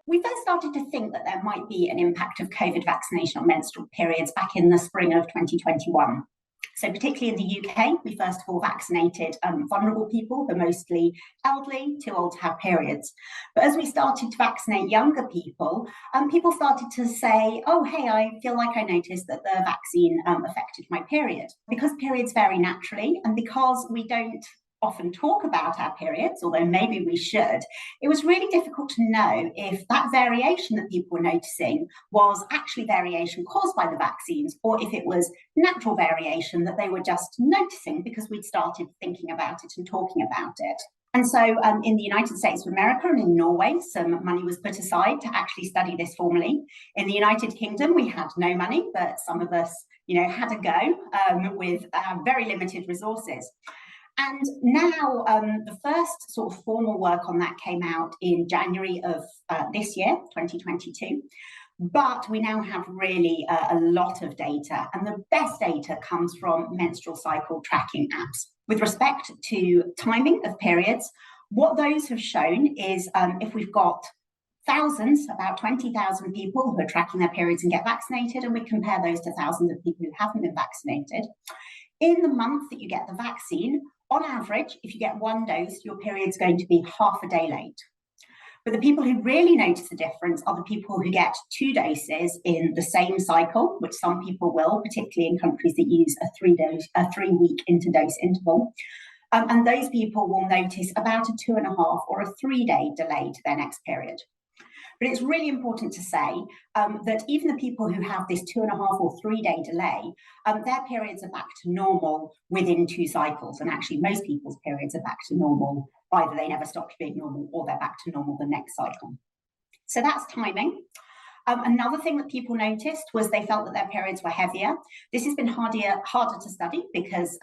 We first started to think that there might be an impact of COVID vaccination on menstrual periods back in the spring of 2021. So particularly in the UK, we first of all vaccinated vulnerable people, but mostly elderly, too old to have periods. But as we started to vaccinate younger people, people started to say, oh, hey, I feel like I noticed that the vaccine affected my period. Because periods vary naturally, and because we don't often talk about our periods, although maybe we should, it was really difficult to know if that variation that people were noticing was actually variation caused by the vaccines, or if it was natural variation that they were just noticing because we'd started thinking about it and talking about it. And so in the United States of America and in Norway, some money was put aside to actually study this formally. In the United Kingdom, we had no money, but some of us, had a go with very limited resources. And now the first sort of formal work on that came out in January of this year, 2022. But we now have really a lot of data, and the best data comes from menstrual cycle tracking apps. With respect to timing of periods, what those have shown is if we've got thousands, about 20,000 people who are tracking their periods and get vaccinated, and we compare those to thousands of people who haven't been vaccinated, in the month that you get the vaccine, on average, if you get one dose, your period's going to be half a day late. But the people who really notice the difference are the people who get 2 doses in the same cycle, which some people will, particularly in countries that use a 3-week interdose interval. And those people will notice about a 2.5 or a 3-day delay to their next period. But it's really important to say that even the people who have this 2.5 or 3-day delay, their periods are back to normal within 2 cycles. And actually, most people's periods are back to normal. Either they never stopped being normal or they're back to normal the next cycle. So that's timing. Another thing that people noticed was they felt that their periods were heavier. This has been harder to study because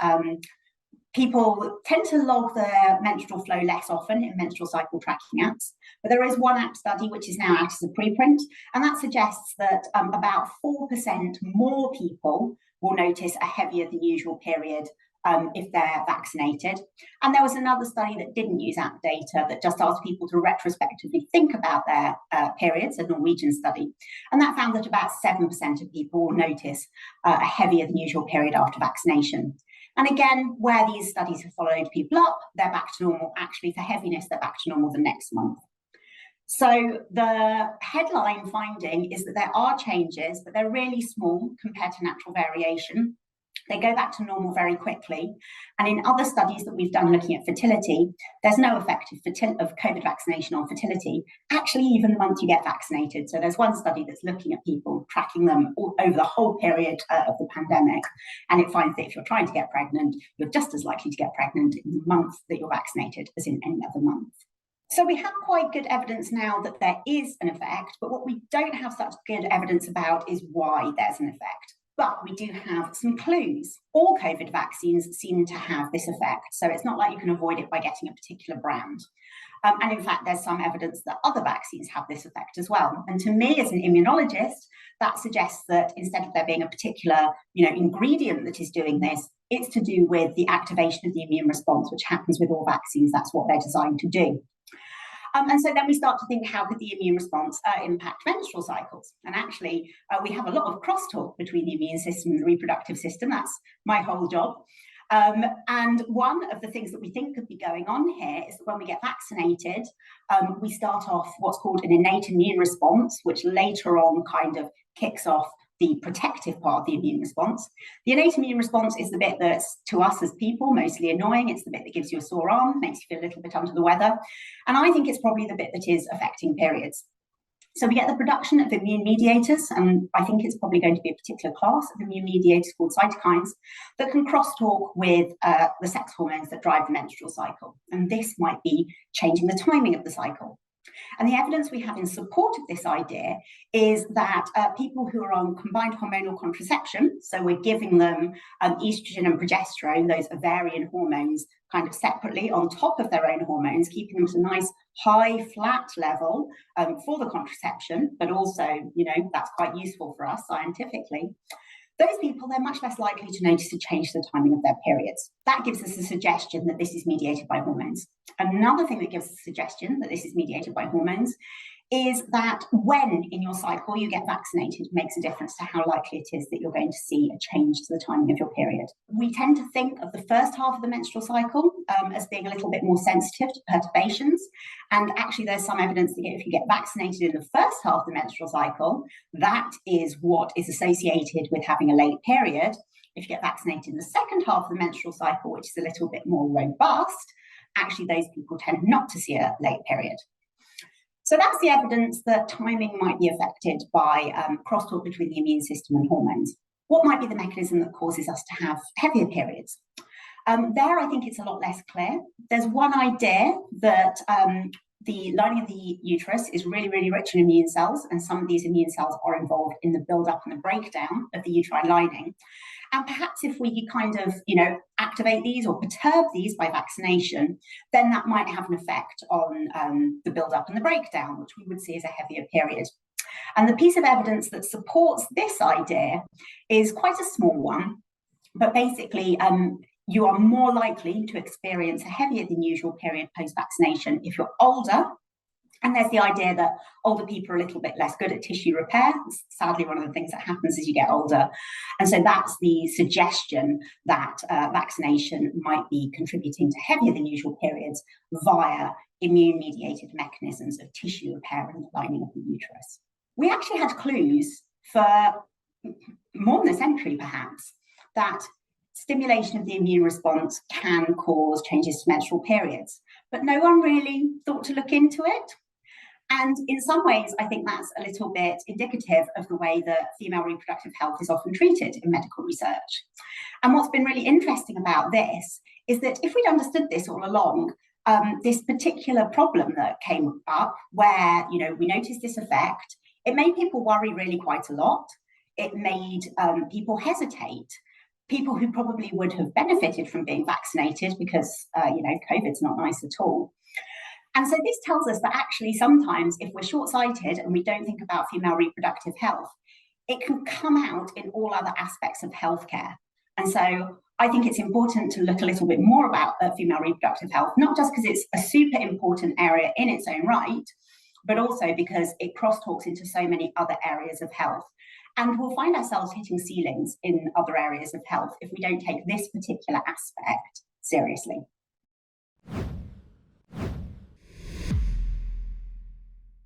people tend to log their menstrual flow less often in menstrual cycle tracking apps. But there is one app study which is now out as a preprint, and that suggests that about 4% more people will notice a heavier than usual period if they're vaccinated. And there was another study that didn't use app data that just asked people to retrospectively think about their periods, a Norwegian study. And that found that about 7% of people will notice a heavier than usual period after vaccination. And again, where these studies have followed people up, they're back to normal. Actually, for heaviness, they're back to normal the next month. So the headline finding is that there are changes, but they're really small compared to natural variation. They go back to normal very quickly. And in other studies that we've done looking at fertility, there's no effect of COVID vaccination on fertility, actually even the month you get vaccinated. So there's one study that's looking at people, tracking them over the whole period of the pandemic. And it finds that if you're trying to get pregnant, you're just as likely to get pregnant in the month that you're vaccinated as in any other month. So we have quite good evidence now that there is an effect, but what we don't have such good evidence about is why there's an effect. But we do have some clues. All COVID vaccines seem to have this effect, so it's not like you can avoid it by getting a particular brand. And in fact, there's some evidence that other vaccines have this effect as well. And to me, as an immunologist, that suggests that instead of there being a particular ingredient that is doing this, it's to do with the activation of the immune response, which happens with all vaccines. That's what they're designed to do. And so then we start to think, how could the immune response impact menstrual cycles? And actually, we have a lot of crosstalk between the immune system and the reproductive system. That's my whole job. And one of the things that we think could be going on here is that when we get vaccinated, we start off what's called an innate immune response, which later on kind of kicks off the protective part of the immune response. The innate immune response is the bit that's, to us as people, mostly annoying. It's the bit that gives you a sore arm, makes you feel a little bit under the weather. And I think it's probably the bit that is affecting periods. So we get the production of immune mediators, and I think it's probably going to be a particular class of immune mediators called cytokines that can crosstalk with the sex hormones that drive the menstrual cycle. And this might be changing the timing of the cycle. And the evidence we have in support of this idea is that people who are on combined hormonal contraception, so we're giving them estrogen and progesterone, those ovarian hormones, kind of separately on top of their own hormones, keeping them at a nice high flat level for the contraception, but also, that's quite useful for us scientifically. Those people, they're much less likely to notice a change to the timing of their periods. That gives us a suggestion that this is mediated by hormones. Another thing that gives us a suggestion that this is mediated by hormones is that when in your cycle you get vaccinated makes a difference to how likely it is that you're going to see a change to the timing of your period. We tend to think of the first half of the menstrual cycle as being a little bit more sensitive to perturbations. And actually there's some evidence that if you get vaccinated in the first half of the menstrual cycle, that is what is associated with having a late period. If you get vaccinated in the second half of the menstrual cycle, which is a little bit more robust, actually those people tend not to see a late period. So that's the evidence that timing might be affected by crosstalk between the immune system and hormones. What might be the mechanism that causes us to have heavier periods? There, I think it's a lot less clear. There's one idea that the lining of the uterus is really, really rich in immune cells, and some of these immune cells are involved in the build-up and the breakdown of the uterine lining. And perhaps if we kind of, activate these or perturb these by vaccination, then that might have an effect on the build-up and the breakdown, which we would see as a heavier period. And the piece of evidence that supports this idea is quite a small one, but basically, you are more likely to experience a heavier than usual period post-vaccination if you're older. And there's the idea that older people are a little bit less good at tissue repair. It's sadly, one of the things that happens as you get older. And so that's the suggestion that vaccination might be contributing to heavier than usual periods via immune-mediated mechanisms of tissue repair in the lining of the uterus. We actually had clues for more than a century, perhaps, that stimulation of the immune response can cause changes to menstrual periods, but no one really thought to look into it. And in some ways, I think that's a little bit indicative of the way that female reproductive health is often treated in medical research. And what's been really interesting about this is that if we'd understood this all along, this particular problem that came up where, we noticed this effect, it made people worry really quite a lot. It made people hesitate. People who probably would have benefited from being vaccinated because, COVID's not nice at all. And so this tells us that actually sometimes if we're short-sighted and we don't think about female reproductive health, it can come out in all other aspects of healthcare. And so I think it's important to look a little bit more about female reproductive health, not just because it's a super important area in its own right, but also because it crosstalks into so many other areas of health. And we'll find ourselves hitting ceilings in other areas of health if we don't take this particular aspect seriously.